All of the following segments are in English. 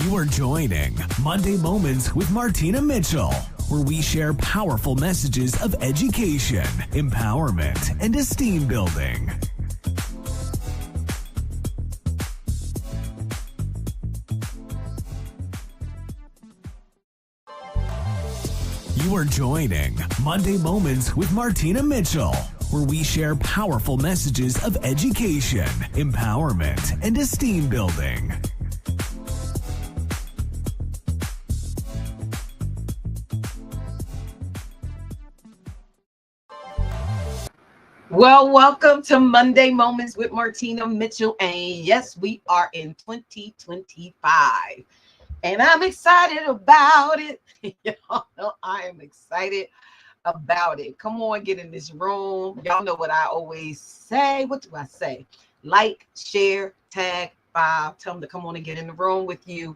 You are joining Monday Moments with Martina Mitchell, where we share powerful messages of education, empowerment, and esteem building. You are joining Monday Moments with Martina Mitchell, where we share powerful messages of education, empowerment, and esteem building. Well, welcome to Monday Moments with Martina Mitchell. And yes, we are in 2025. And I'm excited about it. Y'all know I am excited about it. Come on, get in this room. Y'all know what I always say. What do I say? Like, share, tag, 5. Tell them to come on and get in the room with you.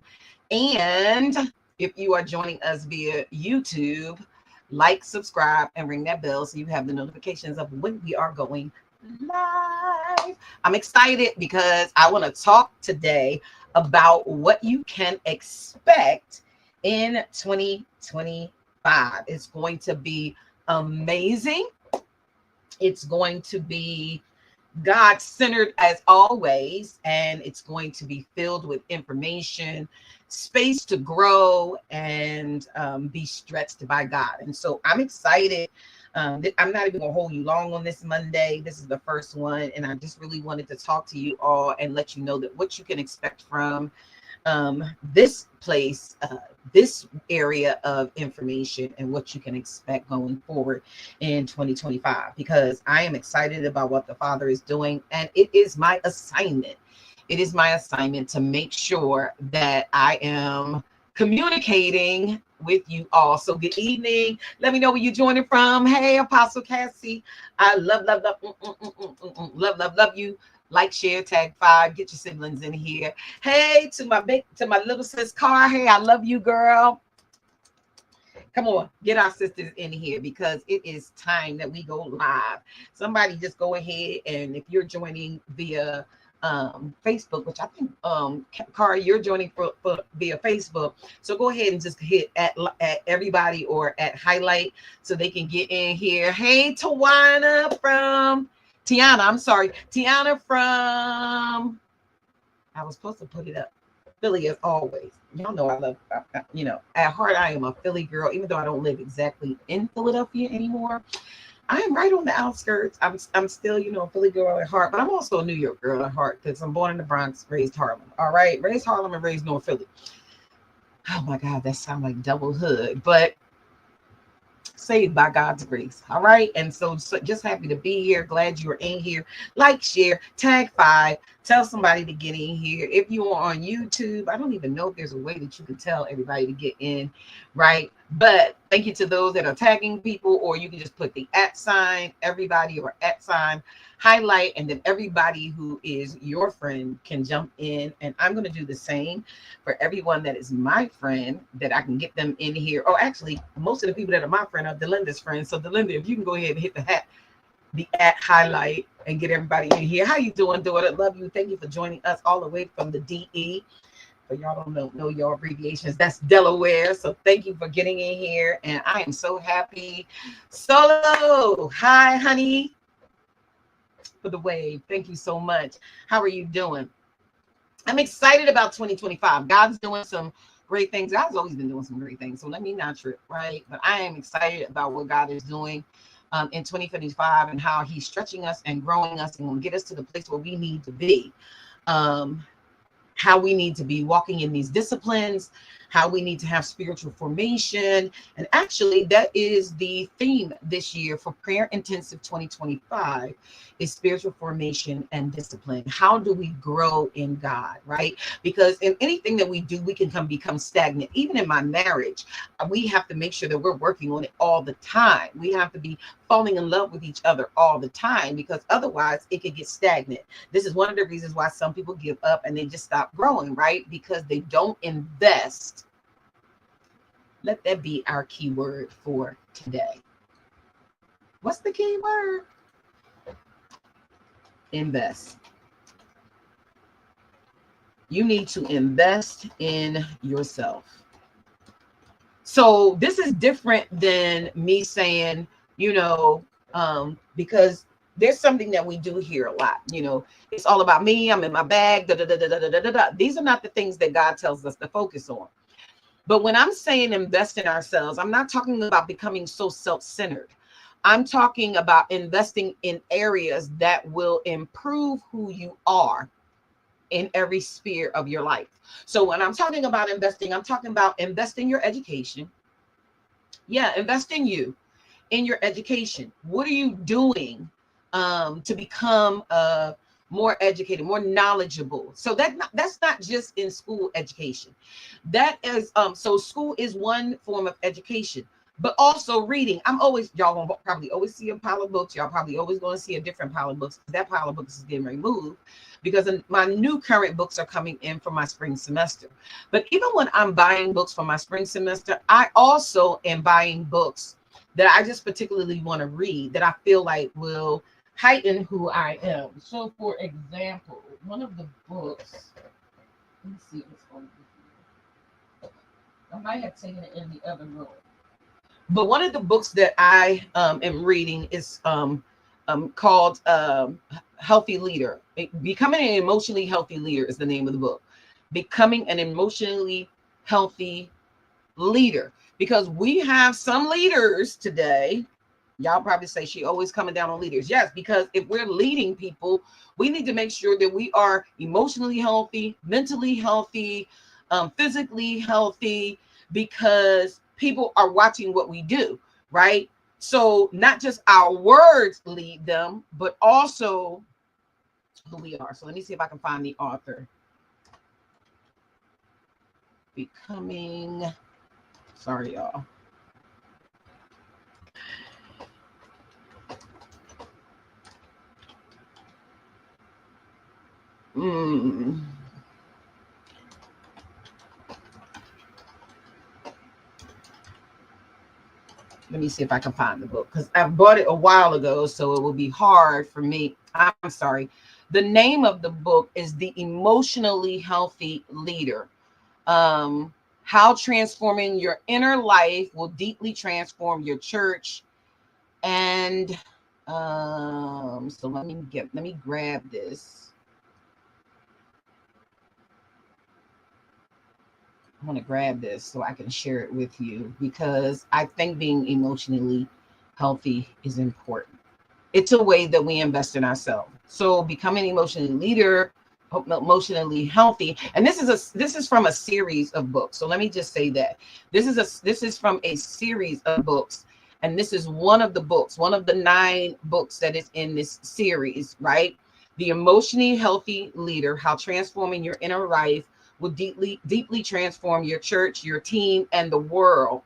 And if you are joining us via YouTube, like, subscribe, and ring that bell so you have the notifications of when we are going live. I'm excited because I want to talk today about what you can expect in 2025. It's going to be amazing. It's going to be God-centered as always, and it's going to be filled with information, space to grow, and be stretched by God. And so I'm excited. I'm not even gonna hold you long on this Monday. This is the first one, and I just really wanted to talk to you all and let you know that what you can expect from this place, this area of information, and what you can expect going forward in 2025, because I am excited about what the Father is doing, and it is my assignment. It is my assignment to make sure that I am communicating with you all. So good evening. Let me know where you're joining from. Hey, Apostle Cassie. I love you. Like, share, tag 5. Get your siblings in here. Hey, to my little sis Car. Hey, I love you, girl. Come on, get our sisters in here because it is time that we go live. Somebody just go ahead, and if you're joining via Facebook, which I think Car, you're joining for via Facebook, so go ahead and just hit at everybody or at highlight so they can get in here. Hey, Tiana from I was supposed to put it up. Philly as always. Y'all know I love, at heart I am a Philly girl, even though I don't live exactly in Philadelphia anymore. I am right on the outskirts. I'm still, a Philly girl at heart, but I'm also a New York girl at heart because I'm born in the Bronx, raised Harlem. All right, raised Harlem and raised North Philly. Oh my God, that sounds like double hood, but saved by God's grace. All right. And so just happy to be here. Glad you are in here. Like, share, tag 5. Tell somebody to get in here. If you are on YouTube, I don't even know if there's a way that you can tell everybody to get in, right? But thank you to those that are tagging people, or you can just put the @ everybody or @ highlight, and then everybody who is your friend can jump in. And I'm going to do the same for everyone that is my friend, that I can get them in here. Oh, actually, most of the people that are my friend are Delinda's friends. So Delinda, if you can go ahead and hit the @ highlight and get everybody in here. How you doing, daughter? Love you. Thank you for joining us all the way from the DE. But y'all don't know your abbreviations. That's Delaware. So thank you for getting in here. And I am so happy. Solo. Hi, honey. For the wave. Thank you so much. How are you doing? I'm excited about 2025. God's doing some great things. God's always been doing some great things. So let me not trip, right? But I am excited about what God is doing in 2025 and how he's stretching us and growing us and will get us to the place where we need to be. How we need to be walking in these disciplines, how we need to have spiritual formation. And actually, that is the theme this year for Prayer Intensive 2025, is spiritual formation and discipline. How do we grow in God, right? Because in anything that we do, we can become stagnant. Even in my marriage, we have to make sure that we're working on it all the time. We have to be falling in love with each other all the time, because otherwise it could get stagnant. This is one of the reasons why some people give up and they just stop growing, right? Because they don't invest. Let that be our key word for today. What's the key word? Invest. You need to invest in yourself. So this is different than me saying, because there's something that we do here a lot. It's all about me. I'm in my bag. Da, da, da, da, da, da, da, da. These are not the things that God tells us to focus on. But when I'm saying invest in ourselves, I'm not talking about becoming so self-centered. I'm talking about investing in areas that will improve who you are in every sphere of your life. So when I'm talking about investing, I'm talking about invest in your education. Yeah, invest in you, in your education. What are you doing to become more educated, more knowledgeable? So that's not just in school education. That is so school is one form of education, but also reading. Y'all gonna probably always see a pile of books. Y'all probably always going to see a different pile of books. That pile of books is getting removed because my new current books are coming in for my spring semester. But even when I'm buying books for my spring semester, I also am buying books that I just particularly want to read, that I feel like will heighten who I am. So for example, one of the books, let me see if it's going to be here. I might have taken it in the other room. But one of the books that I am reading is called Healthy Leader. Becoming an Emotionally Healthy Leader is the name of the book. Becoming an Emotionally Healthy Leader. Because we have some leaders today. Y'all probably say she always coming down on leaders. Yes, because if we're leading people, we need to make sure that we are emotionally healthy, mentally healthy, physically healthy, because people are watching what we do, right? So not just our words lead them, but also who we are. So let me see if I can find the author. Sorry, y'all. Let me see if I can find the book, because I bought it a while ago, so it will be hard for me. I'm sorry. The name of the book is The Emotionally Healthy Leader. How transforming your inner life will deeply transform your church. And so let me grab this. I want to grab this so I can share it with you, because I think being emotionally healthy is important. It's a way that we invest in ourselves. So becoming emotionally healthy, and this is from a series of books. So let me just say that this is from a series of books, and this is one of the 9 books that is in this series, right? The Emotionally Healthy Leader: How Transforming Your Inner Life will deeply transform your church, your team, and the world.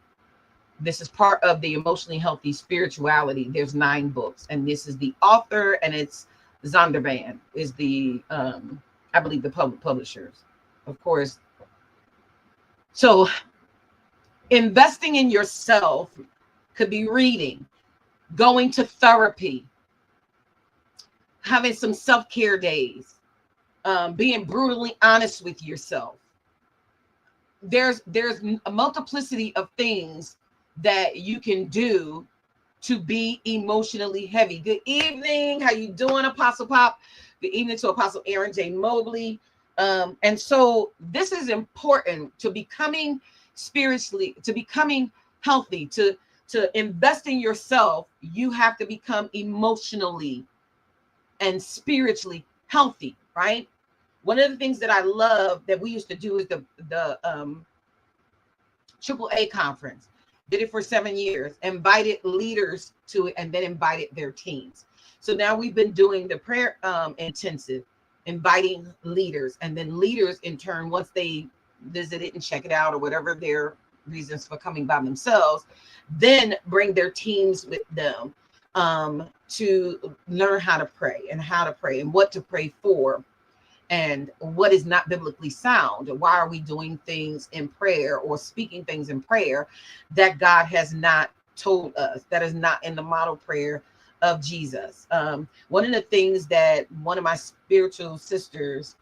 This is part of the Emotionally Healthy Spirituality. There's 9 books, and this is the author, and it's Zondervan is the I believe the publishers, of course. So investing in yourself could be reading, going to therapy, having some self-care days, being brutally honest with yourself. There's a multiplicity of things that you can do to be emotionally heavy. Good evening. How you doing, Apostle Pop? Good evening to Apostle Aaron J. Mobley. And so this is important to becoming healthy, to invest in yourself. You have to become emotionally and spiritually healthy, right? One of the things that I love that we used to do is the AAA conference. Did it for 7 years, invited leaders to it, and then invited their teams. So now we've been doing the prayer intensive, inviting leaders, and then leaders in turn, once they visit it and check it out or whatever their reasons for coming by themselves, then bring their teams with them to learn how to pray and what to pray for, and what is not biblically sound. Why are we doing things in prayer or speaking things in prayer that God has not told us, that is not in the model prayer of Jesus? One of the things that one of my spiritual sisters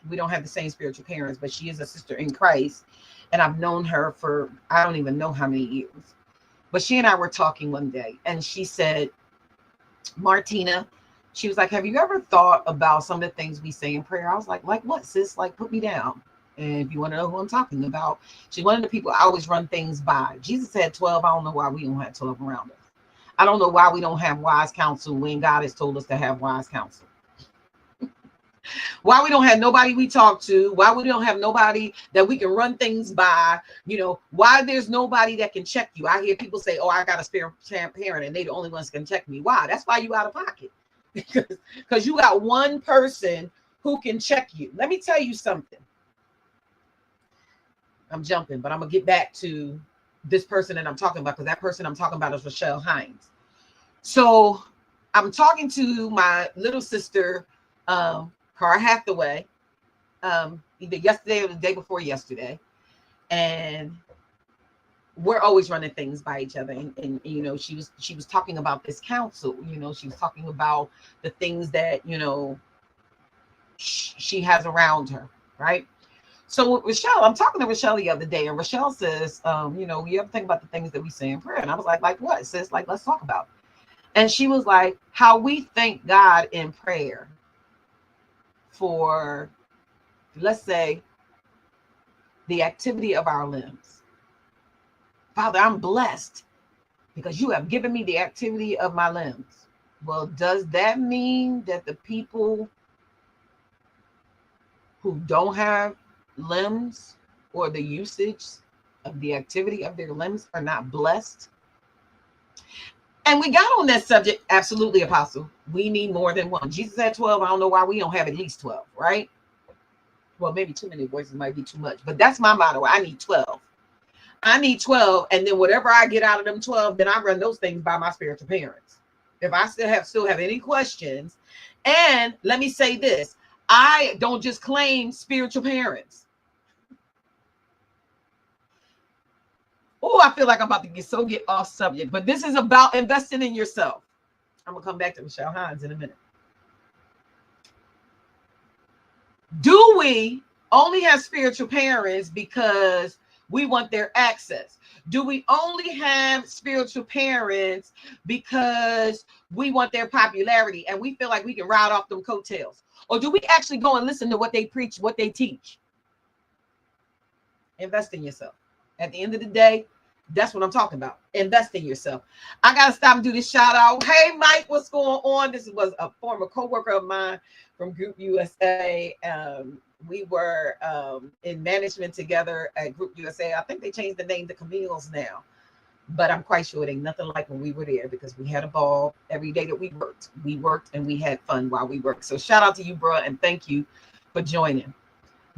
We don't have the same spiritual parents, but she is a sister in Christ. And I've known her for, I don't even know how many years. But she and I were talking one day, and she said, Martina, she was like, have you ever thought about some of the things we say in prayer? I was like what, sis? Like, put me down. And if you want to know who I'm talking about, she's one of the people I always run things by. Jesus had 12. I don't know why we don't have 12 around us. I don't know why we don't have wise counsel when God has told us to have wise counsel. Why we don't have nobody we talk to, why we don't have nobody that we can run things by, why there's nobody that can check you. I hear people say, oh, I got a spare parent and they the only ones can check me. Why? That's why you out of pocket. Because you got one person who can check you. Let me tell you something. I'm jumping, but I'm going to get back to this person that I'm talking about, because that person I'm talking about is Rochelle Hines. So I'm talking to my little sister, Cara Hathaway, either yesterday or the day before yesterday. And we're always running things by each other. And she was talking about this counsel. She was talking about the things that, she has around her, right? So with Rochelle, I'm talking to Rochelle the other day, and Rochelle says, you ever think about the things that we say in prayer? And I was like what? Sis, like, let's talk about it. And she was like, how we thank God in prayer for, let's say, the activity of our limbs. Father, I'm blessed because you have given me the activity of my limbs. Well, does that mean that the people who don't have limbs or the usage of the activity of their limbs are not blessed? And we got on that subject. Absolutely, Apostle. We need more than one. Jesus had 12. I don't know why we don't have at least 12, right? Well, maybe too many voices might be too much, but that's my motto. I need 12. I need 12. And then whatever I get out of them 12, then I run those things by my spiritual parents. If I still have any questions. And let me say this, I don't just claim spiritual parents. Oh, I feel like I'm about to get off subject, but this is about investing in yourself. I'm gonna come back to Rochelle Hines in a minute. Do we only have spiritual parents because we want their access? Do we only have spiritual parents because we want their popularity and we feel like we can ride off them coattails? Or do we actually go and listen to what they preach, what they teach? Invest in yourself. At the end of the day, that's what I'm talking about. Invest in yourself. I got to stop and do this shout out. Hey, Mike, what's going on? This was a former co-worker of mine from Group USA. We were in management together at Group USA. I think they changed the name to Camille's now, but I'm quite sure it ain't nothing like when we were there, because we had a ball every day that we worked. We worked and we had fun while we worked. So shout out to you, bro, and thank you for joining.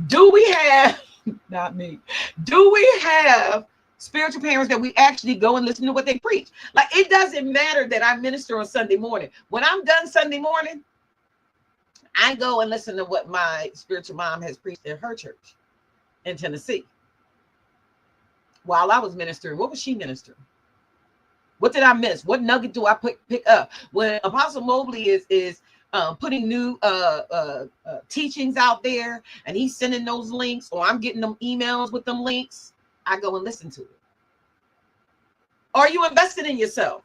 Do we have, not me, do we have spiritual parents that we actually go and listen to what they preach? Like, it doesn't matter that I minister on Sunday morning. When I'm done Sunday morning, I go and listen to what my spiritual mom has preached in her church in Tennessee. While I was ministering, what was she ministering? What did I miss? What nugget do I pick up? When Apostle Mobley is putting new teachings out there, and he's sending those links, or I'm getting them emails with them links, I go and listen to it. Are you invested in yourself?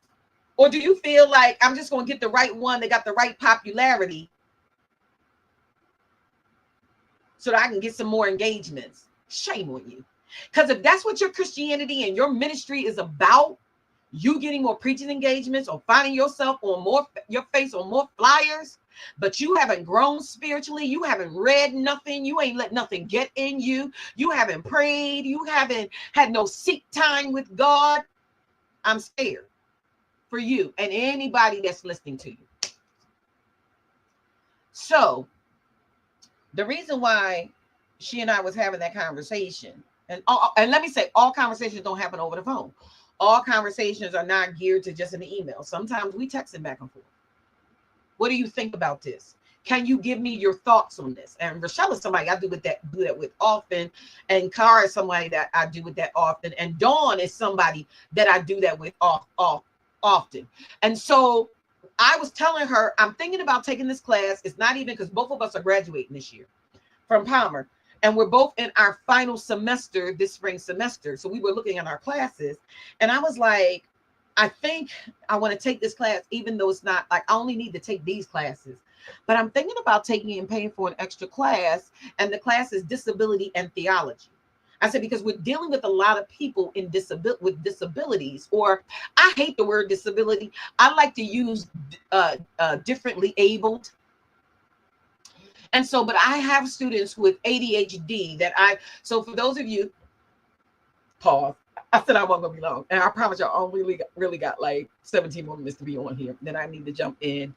Or do you feel like I'm just going to get the right one that got the right popularity so that I can get some more engagements? Shame on you. Because if that's what your Christianity and your ministry is about, you getting more preaching engagements or finding yourself on your face on more flyers, but you haven't grown spiritually, you haven't read nothing, you ain't let nothing get in you, you haven't prayed, you haven't had no seek time with God, I'm scared for you and anybody that's listening to you. So the reason why she and I was having that conversation, and let me say, all conversations don't happen over the phone. All conversations are not geared to just an email. Sometimes we texting back and forth. What do you think about this? Can you give me your thoughts on this? And Rochelle is somebody I do that with often. And Cara is somebody that I do with that often. And Dawn is somebody that I do that with often. And so I was telling her, I'm thinking about taking this class. It's not even because both of us are graduating this year. from Palmer. And we're both in our final semester this spring semester. So we were looking at our classes, and I was like, I think I want to take this class, even though it's not like I only need to take these classes. But I'm thinking about taking and paying for an extra class, and the class is disability and theology. I said, because we're dealing with a lot of people with disabilities, or I hate the word disability. I like to use differently abled. And so, but I have students with ADHD so for those of you, pause. I said I wasn't going to be long. And I promise y'all, I only really got like 17 more minutes to be on here. Then I need to jump in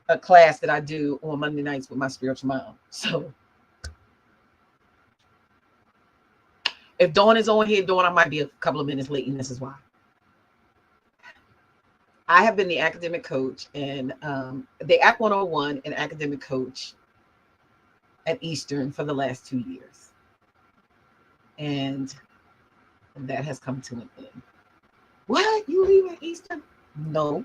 a class that I do on Monday nights with my spiritual mom. So if Dawn is on here, Dawn, I might be a couple of minutes late, and this is why. I have been the academic coach and the Act 101 and academic coach at Eastern for the last 2 years. And that has come to an end. What? You leaving Eastern? No.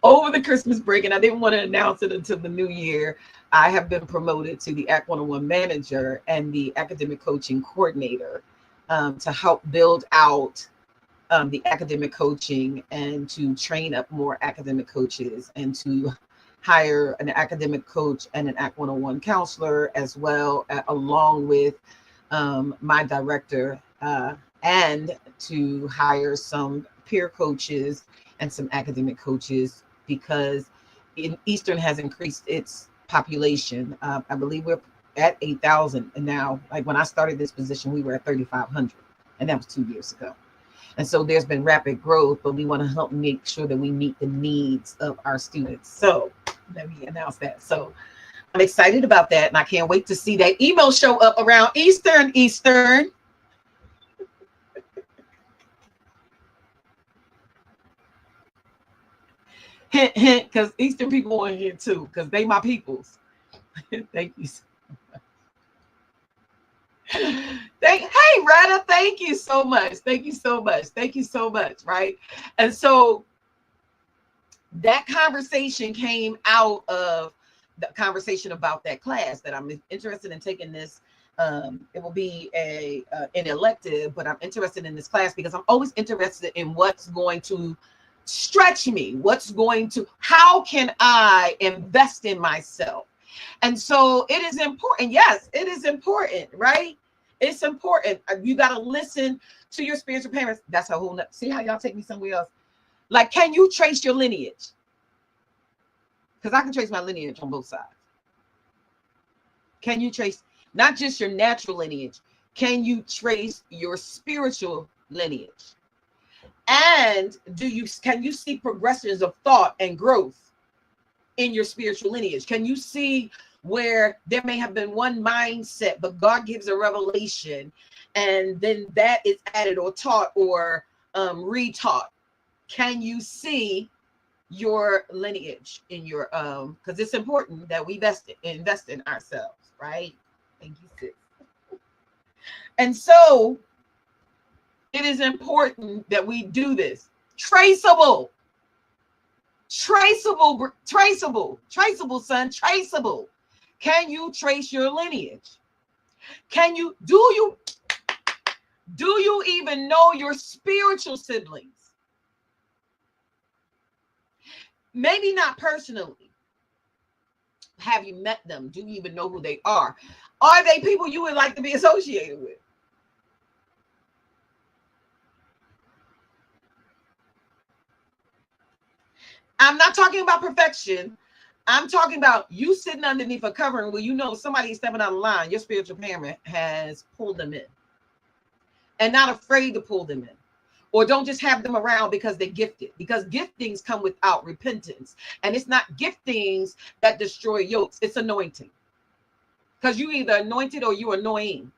Over the Christmas break, and I didn't want to announce it until the new year, I have been promoted to the Act 101 manager and the academic coaching coordinator to help build out the academic coaching and to train up more academic coaches and to hire an academic coach and an Act 101 counselor as well, along with my director, and to hire some peer coaches and some academic coaches, because Eastern has increased its population. I believe we're at 8,000, and now, like when I started this position, we were at 3,500, and that was 2 years ago. And so there's been rapid growth, but we want to help make sure that we meet the needs of our students. So let me announce that. So I'm excited about that, and I can't wait to see that email show up around Eastern. Hint, hint, because Eastern people on here too, because they my peoples. Thank you so much. Hey, Retta, thank you so much. Thank you so much. Thank you so much. Right. And so that conversation came out of the conversation about that class that I'm interested in taking this. It will be an elective, but I'm interested in this class because I'm always interested in what's going to stretch me. How can I invest in myself? And so it is important. Yes, it is important, right? It's important. You got to listen to your spiritual parents. That's a whole see how y'all take me somewhere else. Like, can you trace your lineage? Because I can trace my lineage on both sides. Can you trace not just your natural lineage? Can you trace your spiritual lineage? And can you see progressions of thought and growth in your spiritual lineage? Can you see where there may have been one mindset, but God gives a revelation, and then that is added or taught or retaught? Can you see your lineage in your because it's important that we invest in ourselves, right? Thank you, sis. And so it is important that we do this. Traceable, son, traceable. Can you trace your lineage? Do you even know your spiritual siblings? Maybe not personally. Have you met them? Do you even know who they are? Are they people you would like to be associated with? I'm not talking about perfection. I'm talking about you sitting underneath a covering where you know somebody is stepping out of line. Your spiritual parent has pulled them in and not afraid to pull them in. Or don't just have them around because they're gifted, because giftings come without repentance. And it's not giftings that destroy yokes. It's anointing. Because you either anointed or you're annoying.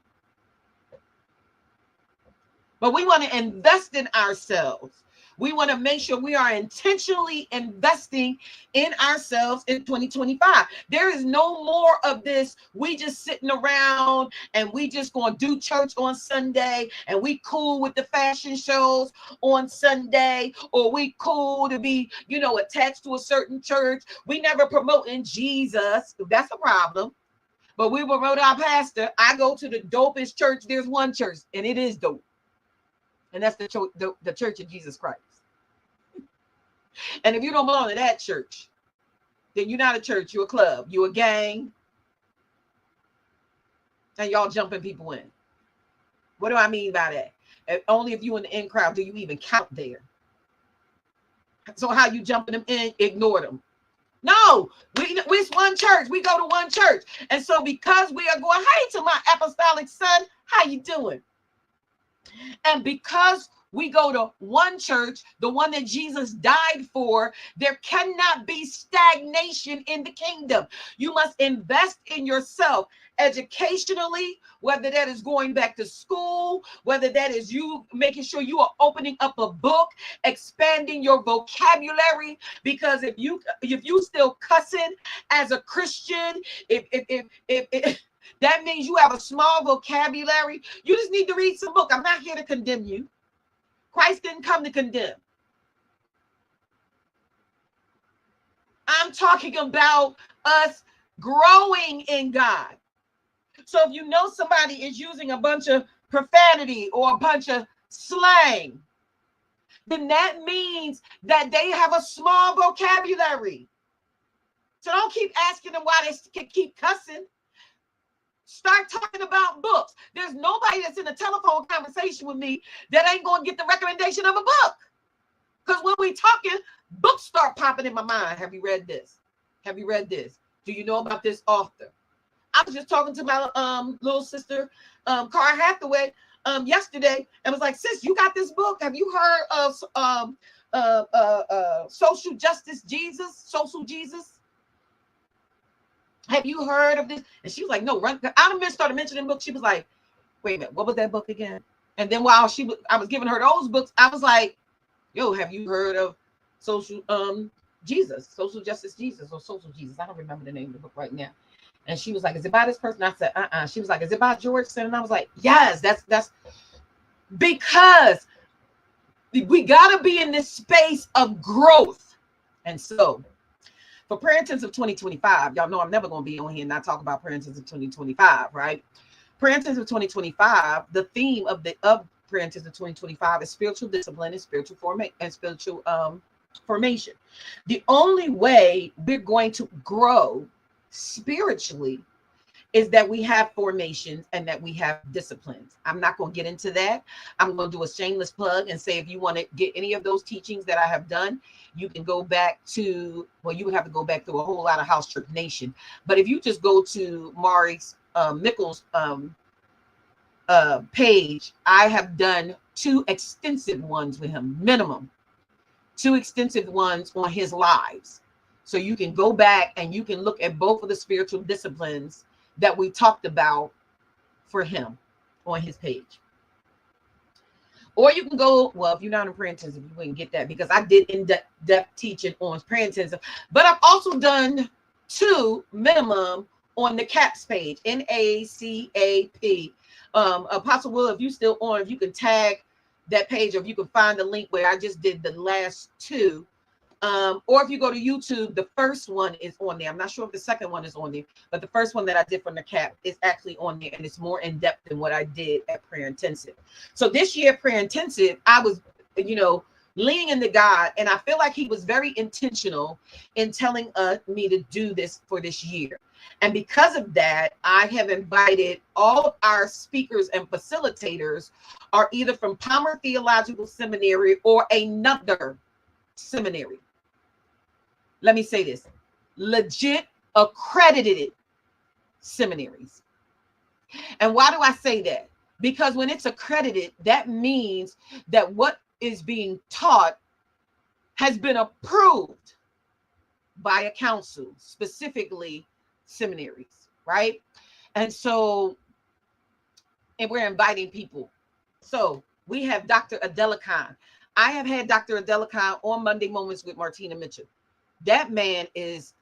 But we want to invest in ourselves. We want to make sure we are intentionally investing in ourselves in 2025. There is no more of this. We just sitting around and we just going to do church on Sunday, and we cool with the fashion shows on Sunday, or we cool to be, attached to a certain church. We never promoting Jesus. That's a problem. But we will wrote our pastor. I go to the dopest church. There's one church, and it is dope. And that's the Church of Jesus Christ. And if you don't belong to that church, then you're not a church, you're a club, you're a gang, and y'all jumping people in. What do I mean by that? Only if you in the in crowd do you even count there. So how you jumping them in, ignore them. No, we're one church. We go to one church. And so because we are going, hey, to my apostolic son, how you doing? And because we go to one church, the one that Jesus died for, there cannot be stagnation in the kingdom. You must invest in yourself educationally, whether that is going back to school, whether that is you making sure you are opening up a book, expanding your vocabulary. Because if you still cussing as a Christian, if that means you have a small vocabulary, you just need to read some book. I'm not here to condemn you. Christ didn't come to condemn. I'm talking about us growing in God. So if you know somebody is using a bunch of profanity or a bunch of slang, then that means that they have a small vocabulary. So don't keep asking them why they keep cussing. Start talking about books. There's nobody that's in a telephone conversation with me that ain't going to get the recommendation of a book. Because when we talking, books start popping in my mind. Have you read this? Have you read this? Do you know about this author? I was just talking to my little sister, Cara Hathaway, yesterday, and was like, sis, you got this book? Have you heard of Social Justice Jesus? Social Jesus? Have you heard of this? And she was like, no, run. I started mentioning books. She was like, wait a minute, what was that book again? And then while I was giving her those books, I was like, yo, have you heard of Social Jesus, Social Justice Jesus, or Social Jesus? I don't remember the name of the book right now. And she was like, is it by this person? I said, She was like, is it by Georgetown? And I was like, yes, that's because we got to be in this space of growth. And so for Prayer Intensive 2025, y'all know I'm never going to be on here and not talk about Prayer Intensive 2025, right? Prayer Intensive 2025, the theme of Prayer Intensive 2025 is spiritual discipline and spiritual formation. The only way we're going to grow spiritually is that we have formations and that we have disciplines. I'm not going to get into that. I'm going to do a shameless plug and say, if you want to get any of those teachings that I have done, you can go back to, well, you would have to go back through a whole lot of House Church Nation. But if you just go to Maurice Mickle's page, I have done 2 extensive ones with him, minimum 2 extensive ones on his lives. So you can go back and you can look at both of the spiritual disciplines that we talked about for him on his page. Or you can go, well, if you're not in Prayer Intensive, you wouldn't get that because I did in-depth teaching on Prayer Intensive. But I've also done 2 minimum on the CAPS page, NACAP. Apostle Will, if you still on, if you can tag that page, or if you can find the link where I just did the last 2. Or if you go to YouTube, the first one is on there. I'm not sure if the second one is on there, but the first one that I did from the CAP is actually on there, and it's more in depth than what I did at Prayer Intensive. So this year, Prayer Intensive, I was, leaning into God, and I feel like he was very intentional in telling me to do this for this year. And because of that, I have invited all of our speakers and facilitators are either from Palmer Theological Seminary or another seminary. Let me say this, legit accredited seminaries. And why do I say that? Because when it's accredited, that means that what is being taught has been approved by a council, specifically seminaries, right? And so, and we're inviting people. So we have Dr. Adela Khan. I have had Dr. Adela Khan on Monday Moments with Martina Mitchell. That man is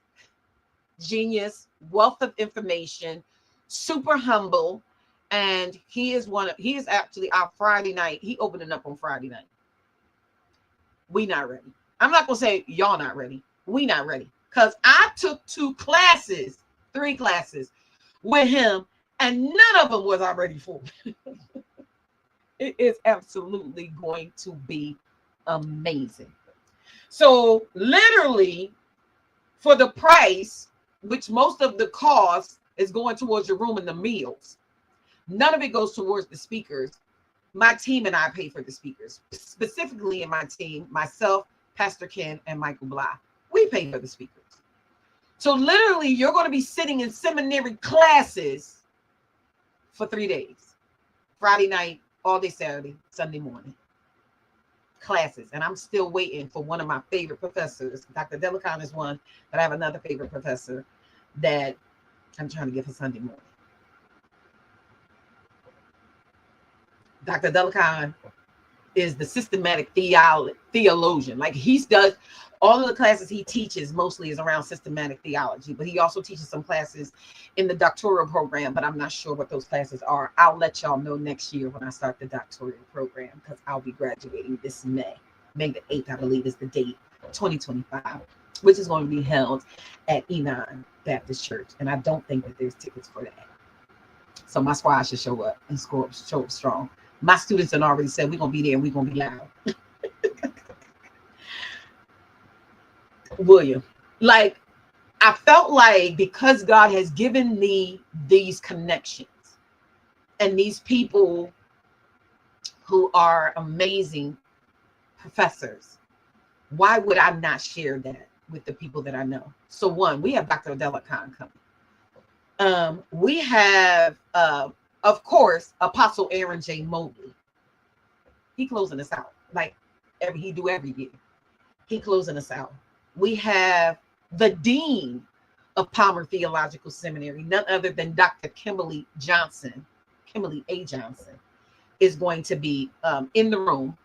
genius, wealth of information, super humble, and he is actually our Friday night. He opened it up on Friday night. We not ready. I'm not gonna say y'all not ready. We not ready, because I took 3 classes with him, and none of them was already full. It is absolutely going to be amazing. So literally, for the price, which most of the cost is going towards your room and the meals, none of it goes towards the speakers. My team and I pay for the speakers. Specifically in my team, myself, Pastor Ken, and Michael Blah, we pay for the speakers. So literally, you're going to be sitting in seminary classes for 3 days. Friday night, all day Saturday, Sunday morning. Classes. And I'm still waiting for one of my favorite professors. Dr. Delicon is one, but I have another favorite professor that I'm trying to get for Sunday morning. Dr. Delicon is the systematic theologian. Like, he does all of the classes he teaches mostly is around systematic theology, but he also teaches some classes in the doctoral program, but I'm not sure what those classes are. I'll let y'all know next year when I start the doctoral program, because I'll be graduating this May. May the 8th, I believe, is the date, 2025, which is going to be held at Enon Baptist Church. And I don't think that there's tickets for that. So my squad should show up and show up strong. My students have already said we're going to be there and we're going to be loud. William, like, I felt like because God has given me these connections and these people who are amazing professors, why would I not share that with the people that I know? So one, we have Dr. Delicon coming. We have, of course, Apostle Aaron J. Mobley. He closing us out like he do every year. He closing us out. We have the dean of Palmer Theological Seminary, none other than Dr. Kimberly Johnson. Kimberly A. Johnson is going to be in the room.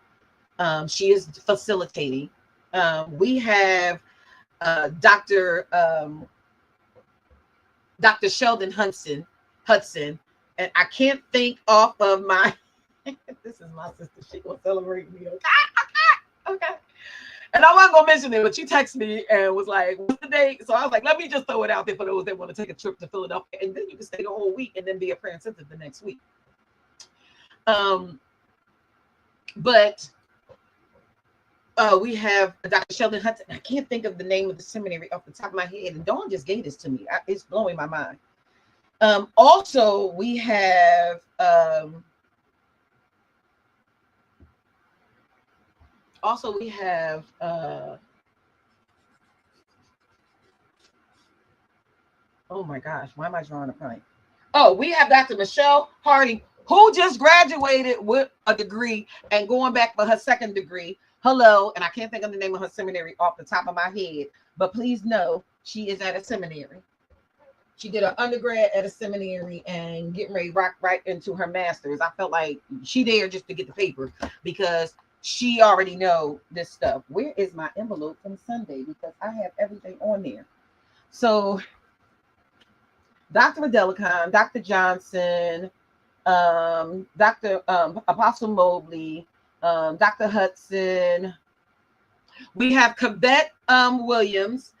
She is facilitating. We have Dr. Sheldon Hudson, and I can't think off of my. This is my sister. She will celebrate me. Okay. And I wasn't gonna mention it, but she texted me and was like, "What's the date?" So I was like, "Let me just throw it out there for those that want to take a trip to Philadelphia, and then you can stay the whole week and then be a prayer incentive the next week." But we have Dr. Sheldon Hudson. I can't think of the name of the seminary off the top of my head, and Dawn just gave this to me. It's blowing my mind. Also, we have oh my gosh, why am I drawing a blank? Oh, we have Dr. Michelle Harding, who just graduated with a degree and going back for her second degree. Hello, and I can't think of the name of her seminary off the top of my head, but please know she is at a seminary. She did an undergrad at a seminary and getting ready to rock right into her master's. I felt like she there just to get the paper because she already know this stuff. Where is my envelope from Sunday? Because I have everything on there. So Dr. Delicon, Dr. Johnson, Dr. Apostle Mobley, Dr. Hudson. We have Kavette Williams.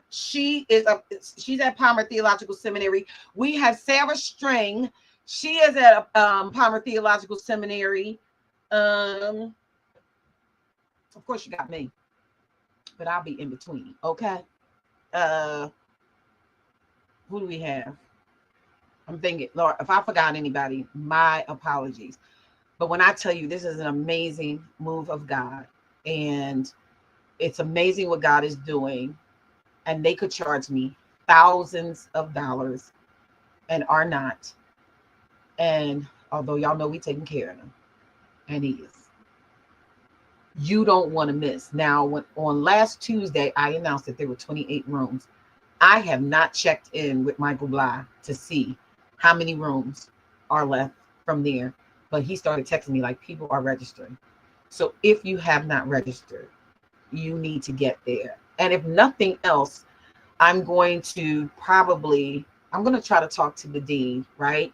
She's at Palmer Theological Seminary. We have Sarah String. She is at Palmer Theological Seminary. Of course, you got me, but I'll be in between. Okay. Who do we have? I'm thinking, Lord, if I forgot anybody, my apologies. But when I tell you this is an amazing move of God, and it's amazing what God is doing, and they could charge me thousands of dollars and are not. And although y'all know we taking care of them, and he is. You don't want to miss. Now, on last Tuesday, I announced that there were 28 rooms. I have not checked in with Michael Blah to see how many rooms are left from there, but he started texting me like people are registering. So if you have not registered, you need to get there. And if nothing else, I'm going to try to talk to the dean, right?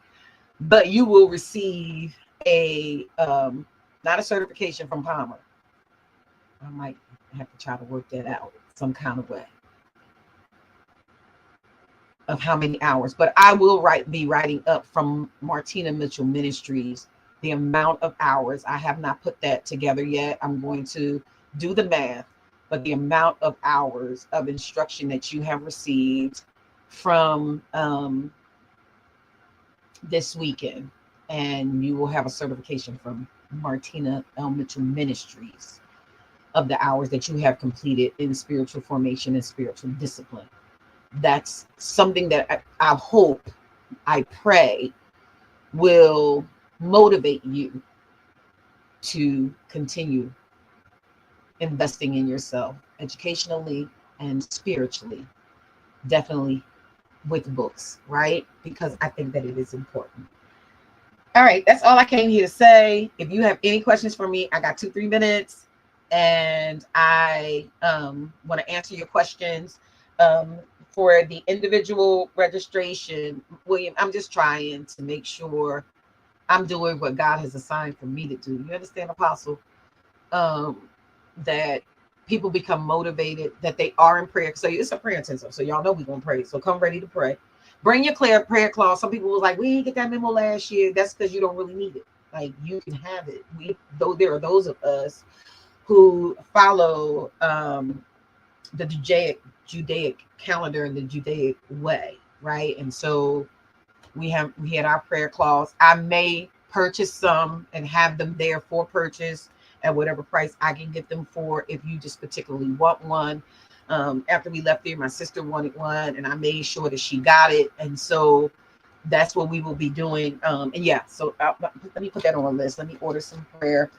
But you will receive a not a certification from Palmer. I might have to try to work that out some kind of way. of how many hours, but I will be writing up from Martina Mitchell Ministries the amount of hours. I have not put that together yet. I'm going to do the math, but the amount of hours of instruction that you have received from this weekend, and you will have a certification from Martina L. Mitchell Ministries of the hours that you have completed in spiritual formation and spiritual discipline. That's something that I hope, I pray, will motivate you to continue investing in yourself educationally and spiritually, definitely with books, right? Because I think that it is important. All right, that's all I came here to say. If you have any questions for me, I got 2-3 minutes, and I want to answer your questions. For the individual registration, William, I'm just trying to make sure I'm doing what God has assigned for me to do. You understand, Apostle? That people become motivated, that they are in prayer. So it's a prayer intensive. So y'all know we're going to pray. So come ready to pray. Bring your clear prayer clause. Some people was like, we didn't get that memo last year. That's because you don't really need it. Like, you can have it. Though there are those of us who follow the Judaic calendar and the Judaic way, right? And so we had our prayer clause. I may purchase some and have them there for purchase at whatever price I can get them for, if you just particularly want one. After we left there, my sister wanted one, and I made sure that she got it. And so that's what we will be doing. And yeah, so let me put that on a list. Let me order some prayer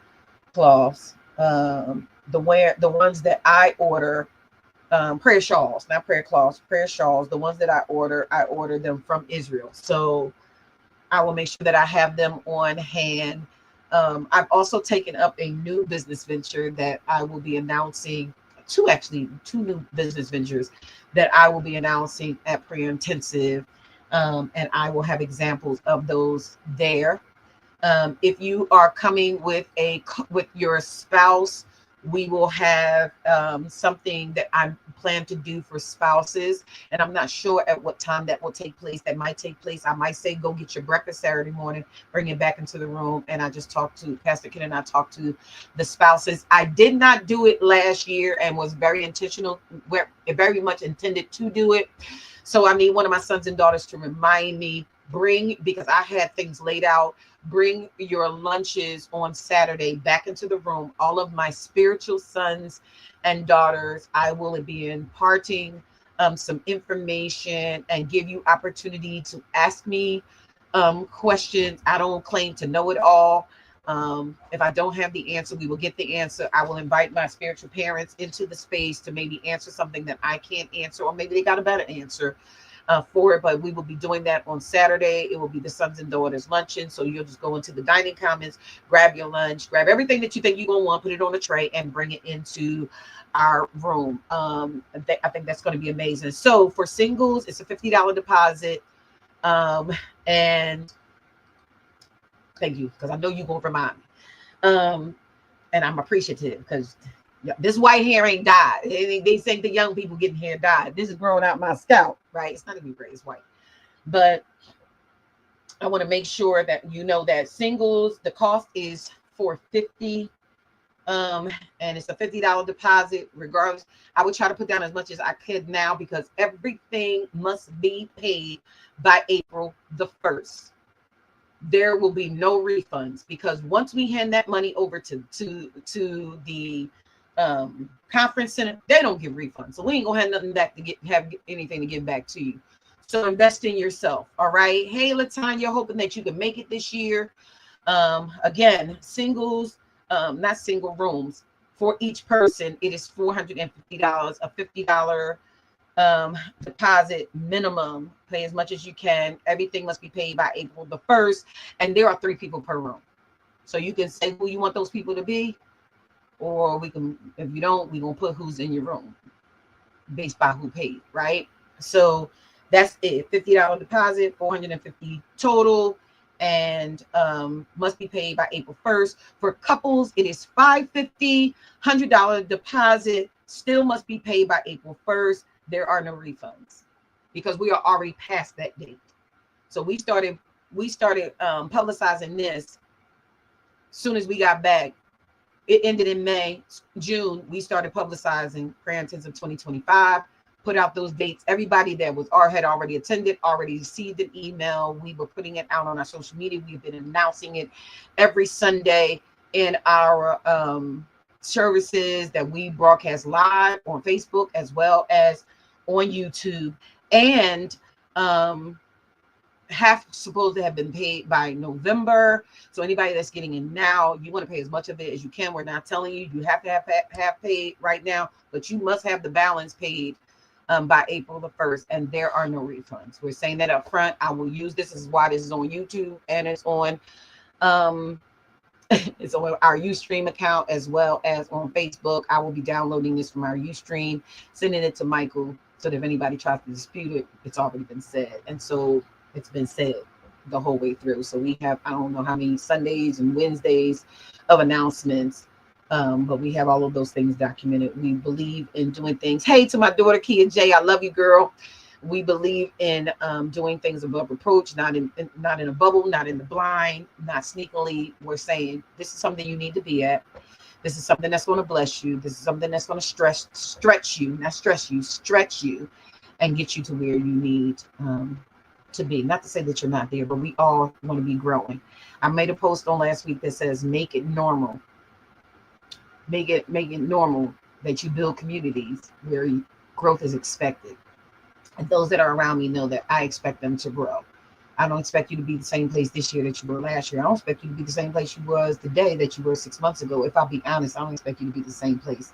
cloths. The ones that I order, prayer shawls, not prayer cloths, prayer shawls. The ones that I order them from Israel. So I will make sure that I have them on hand. I've also taken up a new business venture that I will be announcing, two new business ventures that I will be announcing at Prayer Intensive. And I will have examples of those there. If you are coming with your spouse, we will have something that I plan to do for spouses, and I'm not sure at what time that will take place. That might take place. I might say, go get your breakfast Saturday morning, bring it back into the room, and I just talked to Pastor Ken, and I talked to the spouses. I did not do it last year and was very intentional, very much intended to do it. So I need one of my sons and daughters to remind me, because I had things laid out. Bring your lunches on Saturday back into the room. All of my spiritual sons and daughters, I will be imparting some information and give you opportunity to ask me questions. I don't claim to know it all. If I don't have the answer, we will get the answer. I will invite my spiritual parents into the space to maybe answer something that I can't answer, or maybe they got a better answer for it. But we will be doing that on Saturday. It will be the sons and daughters luncheon. So you'll just go into the dining commons, grab your lunch, grab everything that you think you're going to want, put it on a tray, and bring it into our room. I think that's going to be amazing. So for singles, it's a $50 deposit. And thank you, because I know you're going to remind me. And I'm appreciative, because this white hair ain't dyed. They think the young people getting hair dyed. This is growing out my scalp, right? It's not even gray, it's white. But I want to make sure that you know that singles, the cost is $450. And it's a $50 deposit. Regardless, I would try to put down as much as I could now, because everything must be paid by April the 1st. There will be no refunds, because once we hand that money over to the conference center, they don't give refunds. So we ain't gonna have nothing back to have anything to give back to you. So invest in yourself. All right. Hey, Latanya, hoping that you can make it this year. Again, singles, not single rooms. For each person, it is $450, a $50 deposit minimum. Pay as much as you can. Everything must be paid by April the 1st. And there are 3 people per room. So you can say who you want those people to be, or we can, if you don't, we're gonna put who's in your room based by who paid, right? So that's it. $50 deposit, $450 total, and must be paid by April 1st. For couples, it is $550, $100 deposit, still must be paid by April 1st. There are no refunds. because we are already past that date. So we started publicizing this soon as we got back. It ended in May. June, we started publicizing Prayer Intensive 2025, put out those dates. Everybody that was or had already attended, already received an email. We were putting it out on our social media. We've been announcing it every Sunday in our services that we broadcast live on Facebook as well as on YouTube. And half supposed to have been paid by November. So anybody that's getting in now, you want to pay as much of it as you can. We're not telling you you have to have paid right now, but you must have the balance paid by April the 1st, and there are no refunds. We're saying that up front. I will use this is why this is on YouTube, and it's on it's on our Ustream account as well as on Facebook. I will be downloading this from our Ustream, sending it to Michael, so that if anybody tries to dispute it, it's already been said. And so it's been said the whole way through. So we have, I don't know how many Sundays and Wednesdays of announcements, but we have all of those things documented. We believe in doing things. Hey, to my daughter, Kia J, I love you, girl. We believe in doing things above reproach, not in a bubble, not in the blind, not sneakily. We're saying this is something you need to be at. This is something that's going to bless you. This is something that's going to stretch you, and get you to where you need to be. Not to say that you're not there, but we all want to be growing. I made a post on last week that says, make it normal. Make it normal that you build communities where growth is expected. And those that are around me know that I expect them to grow. I don't expect you to be the same place this year that you were last year. I don't expect you to be the same place you was today that you were 6 months ago. If I'll be honest, I don't expect you to be the same place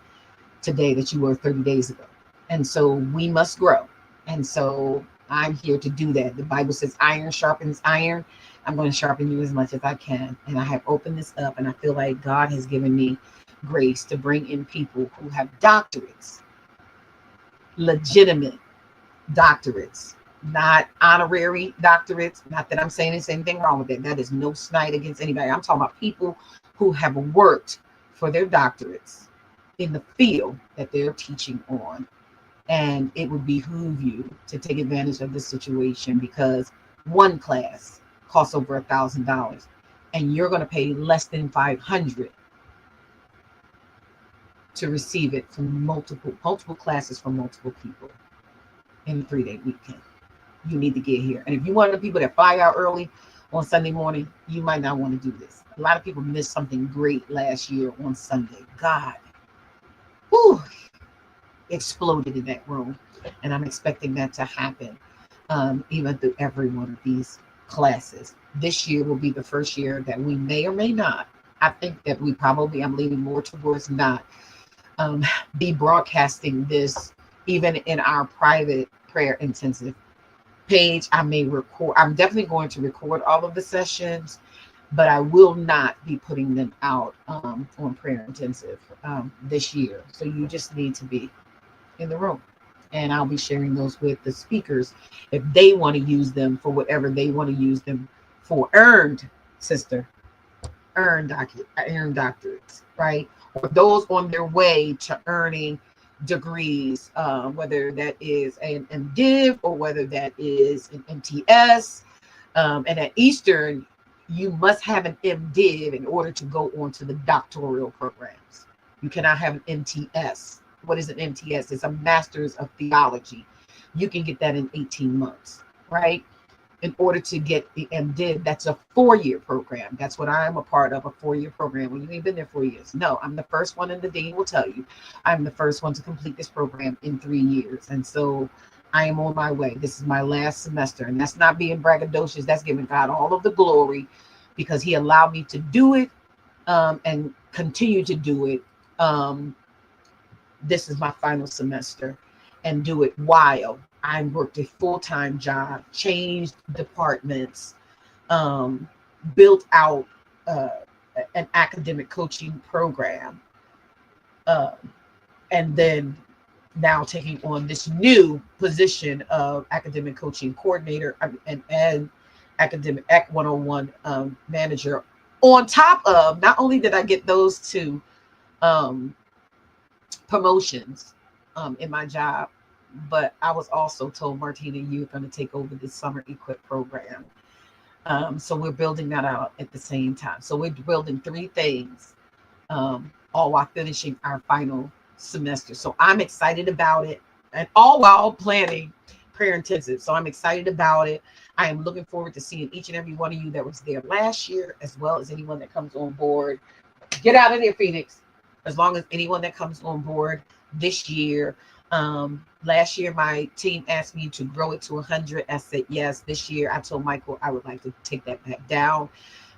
today that you were 30 days ago. And so we must grow. And so I'm here to do that. The Bible says iron sharpens iron. I'm going to sharpen you as much as I can. And I have opened this up, and I feel like God has given me grace to bring in people who have doctorates, legitimate doctorates, not honorary doctorates. Not that I'm saying there's anything wrong with it. That is no slight against anybody. I'm talking about people who have worked for their doctorates in the field that they're teaching on. And it would behoove you to take advantage of this situation, because one class costs over $1,000 and you're going to pay less than $500 to receive it from multiple classes from multiple people in a 3-day weekend. You need to get here. And if you're one of the people that fly out early on Sunday morning, you might not want to do this. A lot of people missed something great last year on Sunday. God, whew, exploded in that room. And I'm expecting that to happen even through every one of these classes. This year will be the first year that we may or may not, I think that we probably, I'm leaning more towards not, be broadcasting this even in our private prayer intensive page. I may record, I'm definitely going to record all of the sessions, but I will not be putting them out on prayer intensive this year. So you just need to be in the room, and I'll be sharing those with the speakers if they want to use them for whatever they want to use them for. Earned doctorates, right? Or those on their way to earning degrees, whether that is an MDiv or whether that is an MTS. And at Eastern, you must have an MDiv in order to go on to the doctoral programs. You cannot have an MTS. What is an MTS? It's a Master's of Theology. You can get that in 18 months, right? In order to get the MDiv, that's a 4-year program. That's what I'm a part of, a 4-year program. Well, you ain't been there 4 years. No, I'm the first one, and the dean will tell you, I'm the first one to complete this program in 3 years. And so I am on my way. This is my last semester, and that's not being braggadocious. That's giving God all of the glory, because he allowed me to do it and continue to do it. This is my final semester, and do it while I worked a full-time job, changed departments, built out an academic coaching program, and then now taking on this new position of academic coaching coordinator and academic Act 101 manager. On top of, not only did I get those two promotions in my job, But I was also told, Martina, you're going to take over the summer equip program. So we're building that out at the same time. So we're building three things, all while finishing our final semester. So I'm excited about it, and all while planning prayer intensive. So I'm excited about it. I am looking forward to seeing each and every one of you that was there last year, as well as anyone that comes on board. Get out of there, Phoenix. As long as anyone that comes on board this year. Last year, my team asked me to grow it to 100. I said yes. This year, I told Michael I would like to take that back down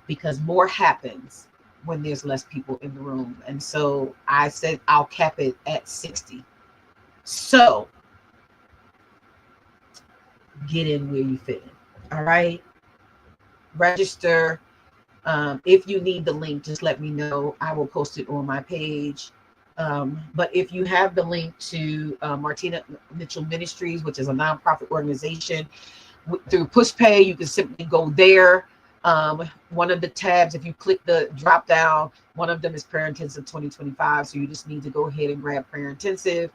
because more happens when there's less people in the room. And so I said I'll cap it at 60. So get in where you fit in. All right. Register. If you need the link, just let me know. I will post it on my page. But if you have the link to Martina Mitchell Ministries, which is a nonprofit organization, through PushPay, you can simply go there. One of the tabs, if you click the drop down, one of them is Prayer Intensive 2025. So you just need to go ahead and grab Prayer Intensive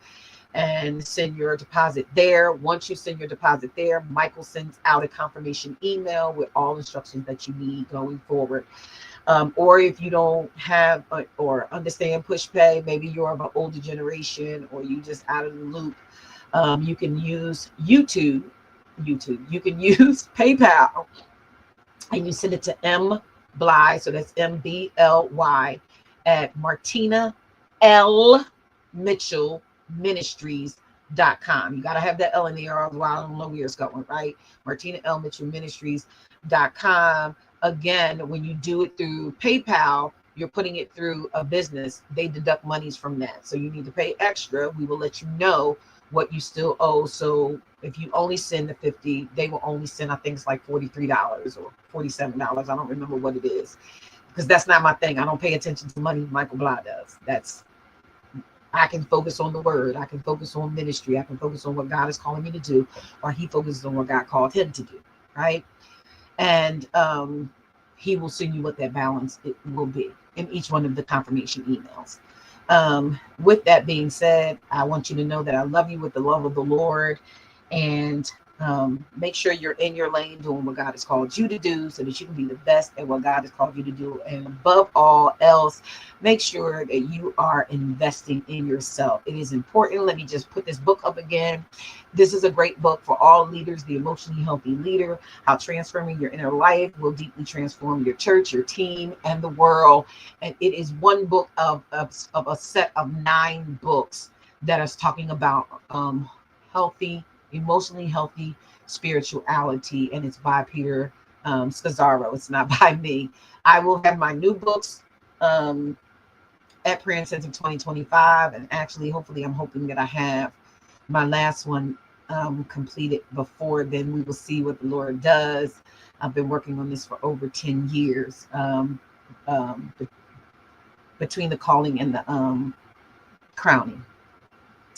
and send your deposit there. Once you send your deposit there, Michael sends out a confirmation email with all instructions that you need going forward. Or if you don't have or understand PushPay, maybe you're of an older generation or you just out of the loop, you can use YouTube. You can use PayPal, and you send it to M Bly, so that's MBLY at Martina L Mitchell Ministries.com. You got to have that L in there, otherwise I don't know where it's going, right? Martina L Mitchell Ministries.com. Again, when you do it through PayPal, you're putting it through a business. They deduct monies from that. So you need to pay extra. We will let you know what you still owe. So if you only send the 50, they will only send, I think it's like $43 or $47. I don't remember what it is, because that's not my thing. I don't pay attention to money. Michael Blah does. I can focus on the word. I can focus on ministry. I can focus on what God is calling me to do, or he focuses on what God called him to do, right? And he will send you what that balance it will be in each one of the confirmation emails. With that being said, I want you to know that I love you with the love of the Lord, and make sure you're in your lane doing what God has called you to do so that you can be the best at what God has called you to do. And above all else, make sure that you are investing in yourself. It is important. Let me just put this book up again. This is a great book for all leaders, The Emotionally Healthy Leader, How Transforming Your Inner Life Will Deeply Transform Your Church, Your team, and the world. And it is one book of a set of 9 books that is talking about emotionally healthy spirituality, and it's by Peter Scazzaro. It's not by me. I will have my new books at Prayer Intensive 2025, and actually, hopefully, I'm hoping that I have my last one completed before then. We will see what the Lord does. I've been working on this for over 10 years, between the calling and the crowning.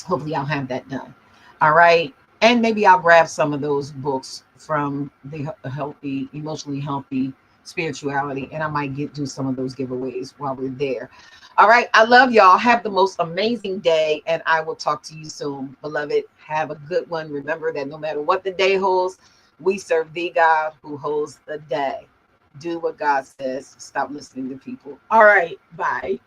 Hopefully I'll have that done. All right. And maybe I'll grab some of those books from the healthy, emotionally healthy spirituality, and I might do some of those giveaways while we're there. All right. I love y'all. Have the most amazing day, and I will talk to you soon. Beloved, have a good one. Remember that no matter what the day holds, we serve the God who holds the day. Do what God says. Stop listening to people. All right. Bye.